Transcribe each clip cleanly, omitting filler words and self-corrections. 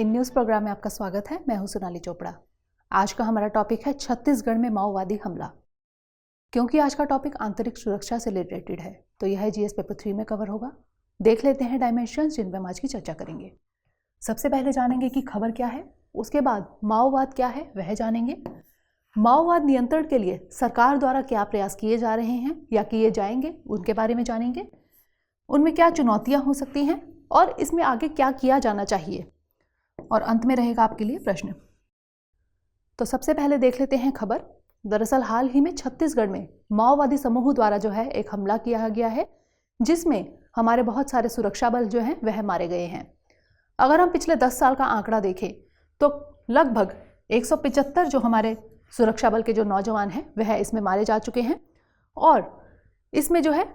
In news programme में आपका स्वागत है। मैं हूं सोनाली चोपड़ा। आज का हमारा टॉपिक है छत्तीसगढ़ में माओवादी हमला। क्योंकि आज का टॉपिक आंतरिक सुरक्षा से रिलेटेड है तो यह जीएस पेपर 3 में कवर होगा। देख लेते हैं डायमेंशंस जिन पर हम आज की चर्चा करेंगे। सबसे पहले जानेंगे कि खबर क्या है, उसके बाद माओवाद क्या है वह जानेंगे। माओवाद नियंत्रण के लिए सरकार द्वारा क्या प्रयास किए जा रहे हैं या किए जाएंगे उनके बारे में जानेंगे। उनमें क्या चुनौतियां हो सकती हैं और इसमें आगे क्या किया जाना चाहिए, और अंत में रहेगा आपके लिए प्रश्न। तो सबसे पहले देख लेते हैं खबर। दरअसल हाल ही में छत्तीसगढ़ में माओवादी समूह द्वारा जो है एक हमला किया गया है, जिसमें हमारे बहुत सारे सुरक्षा बल जो हैं वह मारे गए हैं। अगर हम पिछले 10 साल का आंकड़ा देखें तो लगभग 175 जो हमारे सुरक्षा बल के जो नौजवान हैं वह इसमें मारे जा चुके हैं। और इसमें जो है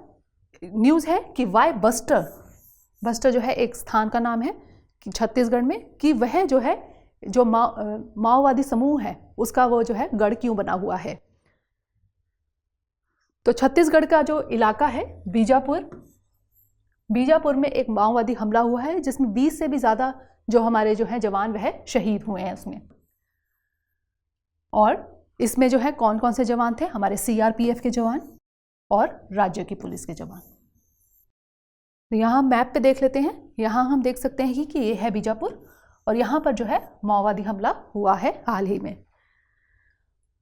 न्यूज़ है कि वाई बस्टर जो है एक स्थान का नाम है छत्तीसगढ़ में, कि वह जो है जो माओवादी समूह है उसका वो जो है गढ़ क्यों बना हुआ है। तो छत्तीसगढ़ का जो इलाका है बीजापुर में एक माओवादी हमला हुआ है, जिसमें 20 से भी ज़्यादा जो हमारे जो है जवान वह शहीद हुए हैं उसमें। और इसमें जो है कौन कौन से जवान थे, हमारे सीआरपीएफ के जवान और राज्य की पुलिस के जवान। तो यहाँ मैप पे देख लेते हैं। यहाँ हम देख सकते हैं कि ये है बीजापुर और यहाँ पर जो है माओवादी हमला हुआ है हाल ही में।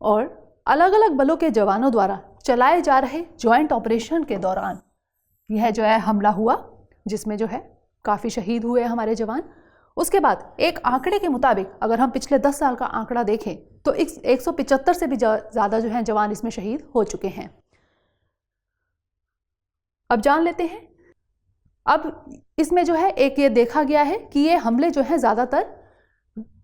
और अलग अलग बलों के जवानों द्वारा चलाए जा रहे जॉइंट ऑपरेशन के दौरान यह जो है हमला हुआ, जिसमें जो है काफ़ी शहीद हुए हमारे जवान। उसके बाद एक आंकड़े के मुताबिक अगर हम पिछले 10 साल का आंकड़ा देखें तो 175 से भी ज़्यादा जो है जवान इसमें शहीद हो चुके हैं। अब जान लेते हैं। अब इसमें जो है एक ये देखा गया है कि ये हमले जो है ज़्यादातर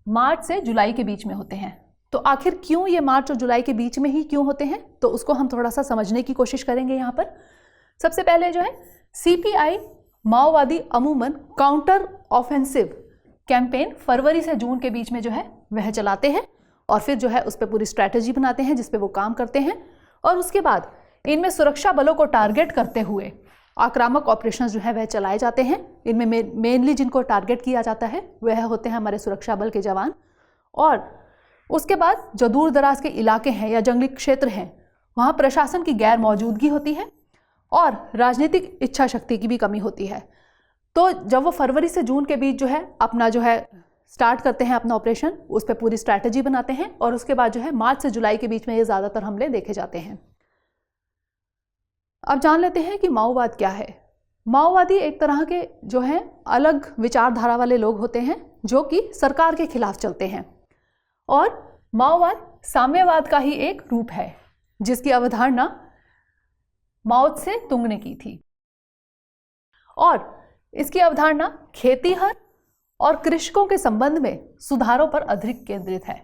मार्च से जुलाई के बीच में होते हैं। तो आखिर क्यों ये मार्च और जुलाई के बीच में ही क्यों होते हैं, तो उसको हम थोड़ा सा समझने की कोशिश करेंगे। यहाँ पर सबसे पहले जो है सीपीआई माओवादी अमूमन काउंटर ऑफेंसिव कैंपेन फरवरी से जून के बीच में जो है वह चलाते हैं और फिर जो है उस पर पूरी स्ट्रैटेजी बनाते हैं जिस पे वो काम करते हैं। और उसके बाद इनमें सुरक्षा बलों को टारगेट करते हुए आक्रामक ऑपरेशंस जो है वह चलाए जाते हैं। इनमें मेनली जिनको टारगेट किया जाता है वह होते हैं हमारे सुरक्षा बल के जवान। और उसके बाद जो दूर दराज के इलाके हैं या जंगली क्षेत्र हैं वहाँ प्रशासन की गैर मौजूदगी होती है और राजनीतिक इच्छा शक्ति की भी कमी होती है। तो जब वो फरवरी से जून के बीच जो है अपना जो है स्टार्ट करते हैं अपना ऑपरेशन, उस पर पूरी स्ट्रैटेजी बनाते हैं और उसके बाद जो है मार्च से जुलाई के बीच में ये ज़्यादातर हमले देखे जाते हैं। अब जान लेते हैं कि माओवाद क्या है। माओवादी एक तरह के जो हैं अलग विचारधारा वाले लोग होते हैं जो कि सरकार के खिलाफ चलते हैं। और माओवाद साम्यवाद का ही एक रूप है जिसकी अवधारणा माओ त्से तुंग ने की थी। और इसकी अवधारणा खेतीहर और कृषकों के संबंध में सुधारों पर अधिक केंद्रित है।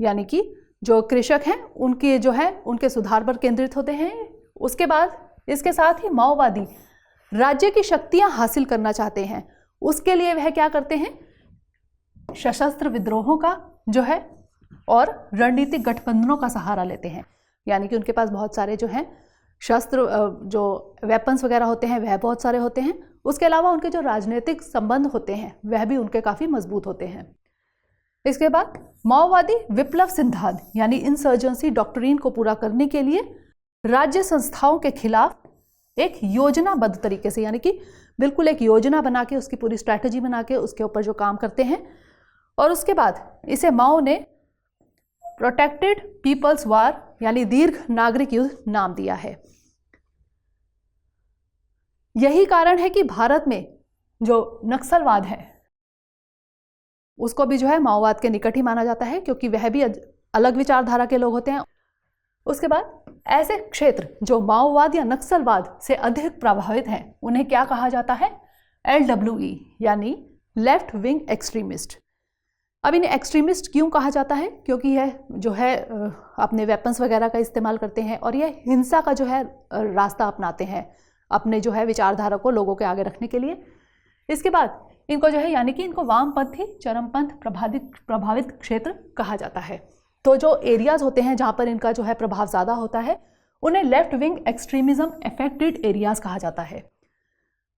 यानी कि जो कृषक हैं उनके जो है उनके सुधार पर केंद्रित होते हैं। उसके बाद इसके साथ ही माओवादी राज्य की शक्तियां हासिल करना चाहते हैं। उसके लिए वह क्या करते हैं, सशस्त्र विद्रोहों का जो है और रणनीतिक गठबंधनों का सहारा लेते हैं। यानी कि उनके पास बहुत सारे जो हैं शस्त्र जो वेपन्स वगैरह होते हैं वह बहुत सारे होते हैं। उसके अलावा उनके जो राजनीतिक संबंध होते हैं वह भी उनके काफ़ी मजबूत होते हैं। इसके बाद माओवादी विप्लव सिद्धांत यानी इंसर्जेंसी डॉक्ट्रिन को पूरा करने के लिए राज्य संस्थाओं के खिलाफ एक योजनाबद्ध तरीके से, यानी कि बिल्कुल एक योजना बना के उसकी पूरी स्ट्रैटेजी बना के उसके ऊपर जो काम करते हैं। और उसके बाद इसे माओ ने प्रोटेक्टेड पीपल्स वार यानी दीर्घ नागरिक युद्ध नाम दिया है। यही कारण है कि भारत में जो नक्सलवाद है उसको भी जो है माओवाद के निकट ही माना जाता है, क्योंकि वह भी अलग विचारधारा के लोग होते हैं। उसके बाद ऐसे क्षेत्र जो माओवाद या नक्सलवाद से अधिक प्रभावित हैं उन्हें क्या कहा जाता है, LWE यानी लेफ्ट विंग एक्सट्रीमिस्ट। अब इन्हें एक्सट्रीमिस्ट क्यों कहा जाता है, क्योंकि यह जो है अपने वेपन्स वगैरह का इस्तेमाल करते हैं और यह हिंसा का जो है रास्ता अपनाते हैं अपने जो है विचारधारा को लोगों के आगे रखने के लिए। इसके बाद इनको जो है यानी कि इनको वामपंथी चरमपंथ प्रभावित क्षेत्र कहा जाता है। तो जो एरियाज होते हैं जहाँ पर इनका जो है प्रभाव ज़्यादा होता है उन्हें left wing extremism affected areas कहा जाता है।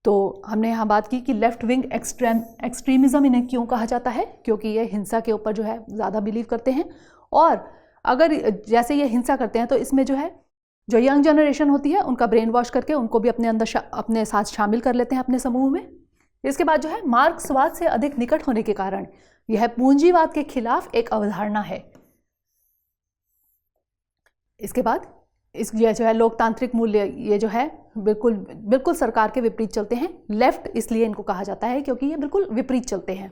तो हमने यहाँ बात की कि लेफ्ट विंग एक्सट्रीमिज़म इन्हें क्यों कहा जाता है, क्योंकि ये हिंसा के ऊपर जो है ज़्यादा बिलीव करते हैं। और अगर जैसे ये हिंसा करते हैं तो इसमें जो है जो यंग जनरेशन होती है उनका ब्रेन वॉश करके उनको भी अपने अंदर अपने साथ शामिल कर लेते हैं अपने समूह में। इसके बाद जो है मार्क्सवाद से अधिक निकट होने के कारण यह पूंजीवाद के खिलाफ एक अवधारणा है। इसके बाद ये जो है लोकतांत्रिक मूल्य ये जो है बिल्कुल सरकार के विपरीत चलते हैं। लेफ्ट इसलिए इनको कहा जाता है क्योंकि ये बिल्कुल विपरीत चलते हैं।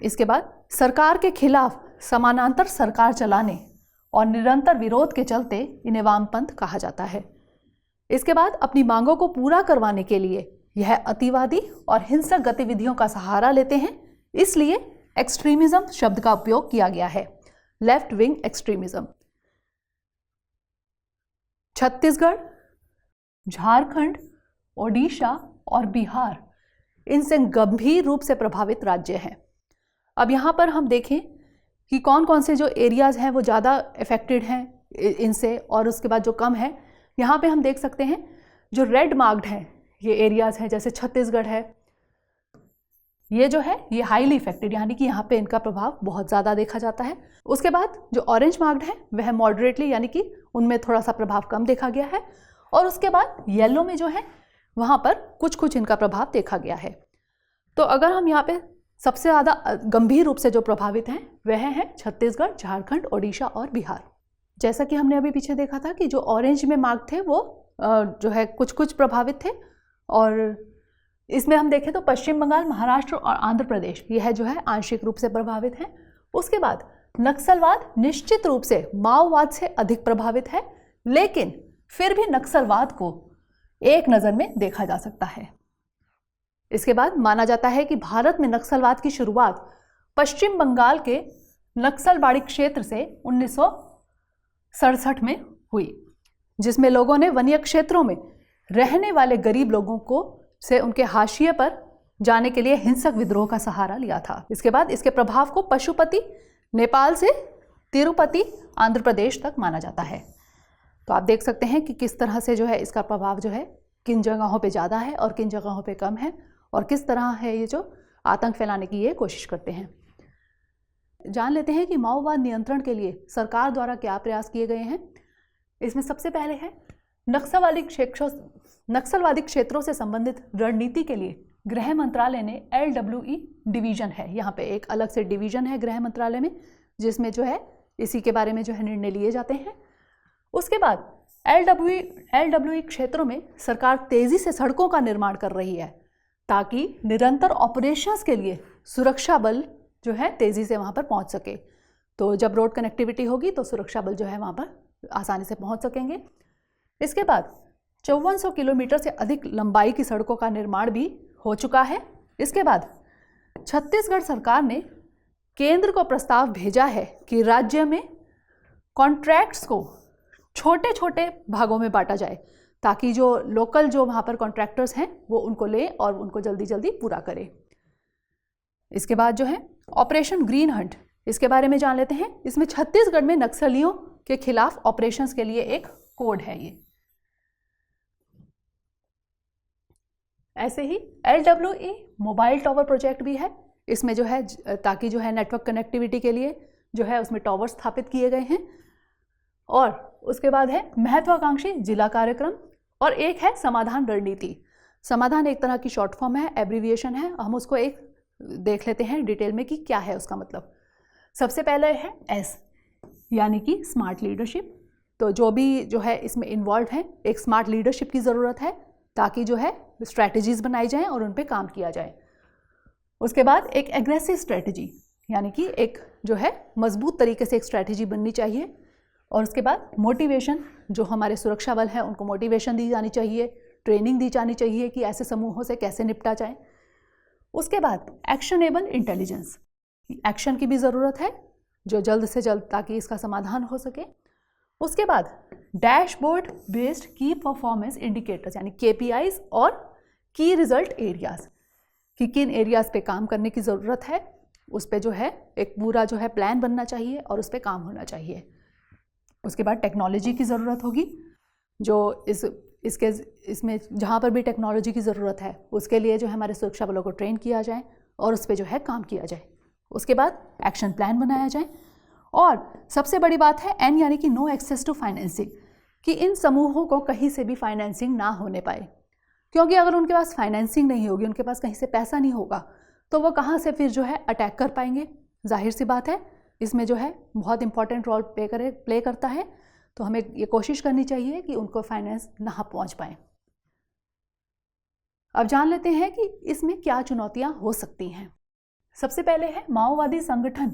इसके बाद सरकार के खिलाफ समानांतर सरकार चलाने और निरंतर विरोध के चलते इन्हें वामपंथ कहा जाता है। इसके बाद अपनी मांगों को पूरा करवाने के लिए यह अतिवादी और हिंसक गतिविधियों का सहारा लेते हैं, इसलिए एक्सट्रीमिज्म शब्द का उपयोग किया गया है, left wing extremism. Chhattisgarh, Jharkhand, Odisha और बिहार इनसे गंभीर रूप से प्रभावित राज्य हैं। अब यहाँ पर हम देखें कि कौन कौन से जो एरियाज़ हैं वो ज़्यादा इफ़ेक्टेड हैं इनसे और उसके बाद जो कम है। यहाँ पे हम देख सकते हैं जो रेड मार्क्ड हैं ये एरियाज़ हैं, जैसे छत्तीसगढ़ है, ये जो है ये हाईली इफेक्टेड, यानी कि यहाँ पे इनका प्रभाव बहुत ज़्यादा देखा जाता है। उसके बाद जो ऑरेंज मार्क्ड है वह मॉडरेटली, यानी कि उनमें थोड़ा सा प्रभाव कम देखा गया है। और उसके बाद येलो में जो है वहाँ पर कुछ कुछ इनका प्रभाव देखा गया है। तो अगर हम यहाँ पे सबसे ज़्यादा गंभीर रूप से जो प्रभावित हैं वह हैं छत्तीसगढ़, झारखंड, ओडिशा और बिहार। जैसा कि हमने अभी पीछे देखा था कि जो ऑरेंज में मार्क थे वो जो है कुछ कुछ प्रभावित थे, और इसमें हम देखें तो पश्चिम बंगाल, महाराष्ट्र और आंध्र प्रदेश यह जो है आंशिक रूप से प्रभावित हैं। उसके बाद नक्सलवाद निश्चित रूप से माओवाद से अधिक प्रभावित है, लेकिन फिर भी नक्सलवाद को एक नज़र में देखा जा सकता है। इसके बाद माना जाता है कि भारत में नक्सलवाद की शुरुआत पश्चिम बंगाल के नक्सलबाड़ी क्षेत्र से 1967 में हुई, जिसमें लोगों ने वन्य क्षेत्रों में रहने वाले गरीब लोगों को से उनके हाशिए पर जाने के लिए हिंसक विद्रोह का सहारा लिया था। इसके बाद इसके प्रभाव को पशुपति, नेपाल से तिरुपति, आंध्र प्रदेश तक माना जाता है। तो आप देख सकते हैं कि किस तरह से जो है इसका प्रभाव जो है किन जगहों पे ज़्यादा है और किन जगहों पे कम है, और किस तरह है ये जो आतंक फैलाने की ये कोशिश करते हैं। जान लेते हैं कि माओवाद नियंत्रण के लिए सरकार द्वारा क्या प्रयास किए गए हैं। इसमें सबसे पहले है नक्सलवादी क्षेत्रों से संबंधित रणनीति के लिए गृह मंत्रालय ने LWE डिवीज़न है, यहाँ पे एक अलग से डिवीज़न है गृह मंत्रालय में, जिसमें जो है इसी के बारे में जो है निर्णय लिए जाते हैं। उसके बाद LWE क्षेत्रों में सरकार तेज़ी से सड़कों का निर्माण कर रही है ताकि निरंतर ऑपरेशंस के लिए सुरक्षा बल जो है तेज़ी से वहाँ पर पहुँच सके। तो जब रोड कनेक्टिविटी होगी तो सुरक्षा बल जो है वहाँ पर आसानी से पहुँच सकेंगे। इसके बाद 5400 किलोमीटर से अधिक लंबाई की सड़कों का निर्माण भी हो चुका है। इसके बाद छत्तीसगढ़ सरकार ने केंद्र को प्रस्ताव भेजा है कि राज्य में कॉन्ट्रैक्ट्स को छोटे छोटे भागों में बांटा जाए ताकि जो लोकल जो वहाँ पर कॉन्ट्रैक्टर्स हैं वो उनको ले और उनको जल्दी जल्दी पूरा करे। इसके बाद जो है ऑपरेशन ग्रीन हंट, इसके बारे में जान लेते हैं। इसमें छत्तीसगढ़ में नक्सलियों के खिलाफ ऑपरेशंस के लिए एक कोड है ये। ऐसे ही LWE मोबाइल टावर प्रोजेक्ट भी है, इसमें जो है ताकि जो है नेटवर्क कनेक्टिविटी के लिए जो है उसमें टावर स्थापित किए गए हैं। और उसके बाद है महत्वाकांक्षी जिला कार्यक्रम, और एक है समाधान रणनीति। समाधान एक तरह की शॉर्ट फॉर्म है, एब्रीविएशन है, हम उसको एक देख लेते हैं डिटेल में कि क्या है उसका मतलब। सबसे पहले है S, यानी कि स्मार्ट लीडरशिप। तो जो भी जो है इसमें इन्वॉल्व है, एक स्मार्ट लीडरशिप की ज़रूरत है ताकि जो है स्ट्रैटेजीज बनाई जाएं और उन पे काम किया जाए। उसके बाद एक एग्रेसिव स्ट्रैटेजी, यानी कि एक जो है मजबूत तरीके से एक स्ट्रैटेजी बननी चाहिए। और उसके बाद मोटिवेशन, जो हमारे सुरक्षा बल हैं उनको मोटिवेशन दी जानी चाहिए, ट्रेनिंग दी जानी चाहिए कि ऐसे समूहों से कैसे निपटा जाए। उसके बाद एक्शनेबल इंटेलिजेंस, एक्शन की भी ज़रूरत है जो जल्द से जल्द ताकि इसका समाधान हो सके। उसके बाद डैशबोर्ड बेस्ड की परफॉर्मेंस इंडिकेटर्स, यानी KPIs और की रिजल्ट एरियाज, कि किन एरियाज़ पे काम करने की ज़रूरत है, उस पर जो है एक पूरा जो है प्लान बनना चाहिए और उस पर काम होना चाहिए। उसके बाद टेक्नोलॉजी की ज़रूरत होगी जो इस इसमें जहाँ पर भी टेक्नोलॉजी की ज़रूरत है उसके लिए जो है हमारे सुरक्षा बलों को ट्रेन किया जाए और उस पर जो है काम किया जाए। उसके बाद एक्शन प्लान बनाया जाए। और सबसे बड़ी बात है एन यानी कि नो एक्सेस टू फाइनेंसिंग, कि इन समूहों को कहीं से भी फाइनेंसिंग ना होने पाए, क्योंकि अगर उनके पास फाइनेंसिंग नहीं होगी, उनके पास कहीं से पैसा नहीं होगा, तो वो कहाँ से फिर जो है अटैक कर पाएंगे। जाहिर सी बात है इसमें जो है बहुत इंपॉर्टेंट रोल प्ले करता है। तो हमें ये कोशिश करनी चाहिए कि उनको फाइनेंस ना पहुंच पाए। अब जान लेते हैं कि इसमें क्या चुनौतियां हो सकती हैं। सबसे पहले है माओवादी संगठन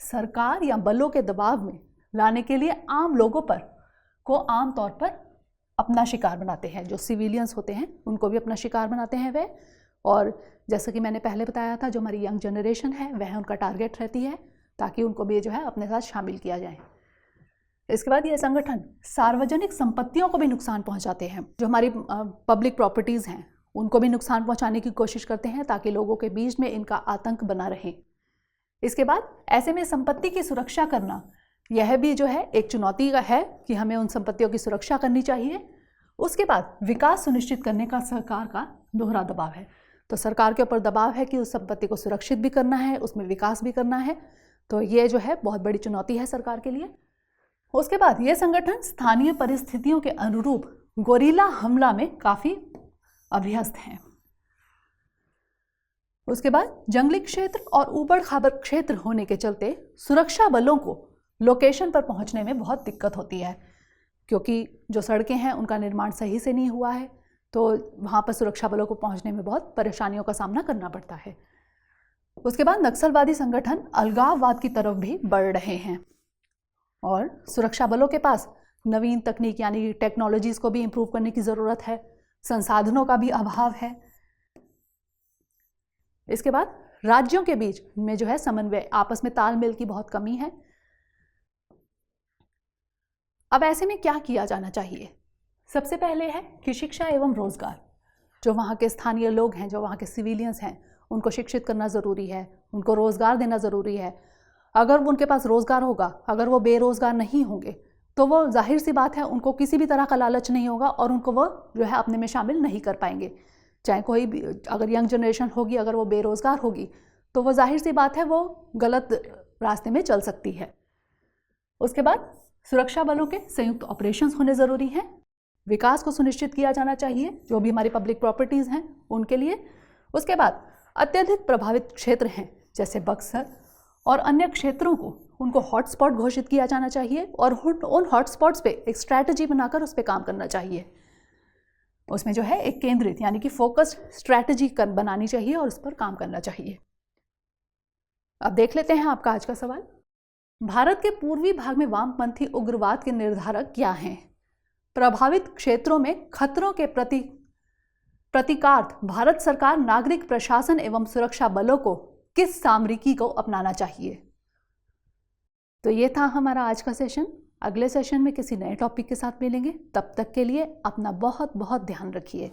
सरकार या बलों के दबाव में लाने के लिए आम लोगों को आमतौर पर अपना शिकार बनाते हैं। जो सिविलियंस होते हैं उनको भी अपना शिकार बनाते हैं वे। और जैसा कि मैंने पहले बताया था, जो हमारी यंग जनरेशन है वह उनका टारगेट रहती है, ताकि उनको भी जो है अपने साथ शामिल किया जाए। इसके बाद ये संगठन सार्वजनिक संपत्तियों को भी नुकसान पहुंचाते हैं। जो हमारी पब्लिक प्रॉपर्टीज़ हैं उनको भी नुकसान पहुंचाने की कोशिश करते हैं, ताकि लोगों के बीच में इनका आतंक बना रहे। इसके बाद ऐसे में संपत्ति की सुरक्षा करना, यह भी जो है एक चुनौती का है कि हमें उन संपत्तियों की सुरक्षा करनी चाहिए। उसके बाद विकास सुनिश्चित करने का सरकार का दोहरा दबाव है। तो सरकार के ऊपर दबाव है कि उस संपत्ति को सुरक्षित भी करना है, उसमें विकास भी करना है। तो ये जो है बहुत बड़ी चुनौती है सरकार के लिए। उसके बाद ये संगठन स्थानीय परिस्थितियों के अनुरूप गोरिल्ला हमला में काफ़ी अभ्यस्त हैं। उसके बाद जंगली क्षेत्र और ऊबड़ खाबड़ क्षेत्र होने के चलते सुरक्षा बलों को लोकेशन पर पहुंचने में बहुत दिक्कत होती है, क्योंकि जो सड़कें हैं उनका निर्माण सही से नहीं हुआ है। तो वहाँ पर सुरक्षा बलों को पहुंचने में बहुत परेशानियों का सामना करना पड़ता है। उसके बाद नक्सलवादी संगठन अलगाववाद की तरफ भी बढ़ रहे हैं और सुरक्षा बलों के पास नवीन तकनीक यानी टेक्नोलॉजीज़ को भी इम्प्रूव करने की ज़रूरत है, संसाधनों का भी अभाव है। इसके बाद राज्यों के बीच में जो है समन्वय, आपस में तालमेल की बहुत कमी है। अब ऐसे में क्या किया जाना चाहिए? सबसे पहले है कि शिक्षा एवं रोजगार। जो वहाँ के स्थानीय लोग हैं, जो वहाँ के सिविलियंस हैं, उनको शिक्षित करना ज़रूरी है, उनको रोज़गार देना ज़रूरी है। अगर उनके पास रोज़गार होगा, अगर वो बेरोज़गार नहीं होंगे, तो वो जाहिर सी बात है उनको किसी भी तरह का लालच नहीं होगा और उनको वो जो है अपने में शामिल नहीं कर पाएंगे। चाहे कोई भी, अगर यंग जनरेशन होगी, अगर वो बेरोज़गार होगी, तो वो जाहिर सी बात है वो गलत रास्ते में चल सकती है। उसके बाद सुरक्षा बलों के संयुक्त ऑपरेशंस होने ज़रूरी हैं। विकास को सुनिश्चित किया जाना चाहिए जो भी हमारी पब्लिक प्रॉपर्टीज़ हैं उनके लिए। उसके बाद अत्यधिक प्रभावित क्षेत्र हैं जैसे बक्सर और अन्य क्षेत्रों को, उनको हॉटस्पॉट घोषित किया जाना चाहिए और उन हॉटस्पॉट्स पे एक स्ट्रैटेजी बनाकर उस पर काम करना चाहिए। उसमें जो है एक केंद्रित यानी कि फोकस्ड स्ट्रैटेजी बनानी चाहिए और उस पर काम करना चाहिए। अब देख लेते हैं आपका आज का सवाल। भारत के पूर्वी भाग में वामपंथी उग्रवाद के निर्धारक क्या हैं? प्रभावित क्षेत्रों में खतरों के प्रतिकार्थ भारत सरकार नागरिक प्रशासन एवं सुरक्षा बलों को किस सामरिकी को अपनाना चाहिए? तो ये था हमारा आज का सेशन। अगले सेशन में किसी नए टॉपिक के साथ मिलेंगे। तब तक के लिए अपना बहुत बहुत ध्यान रखिए।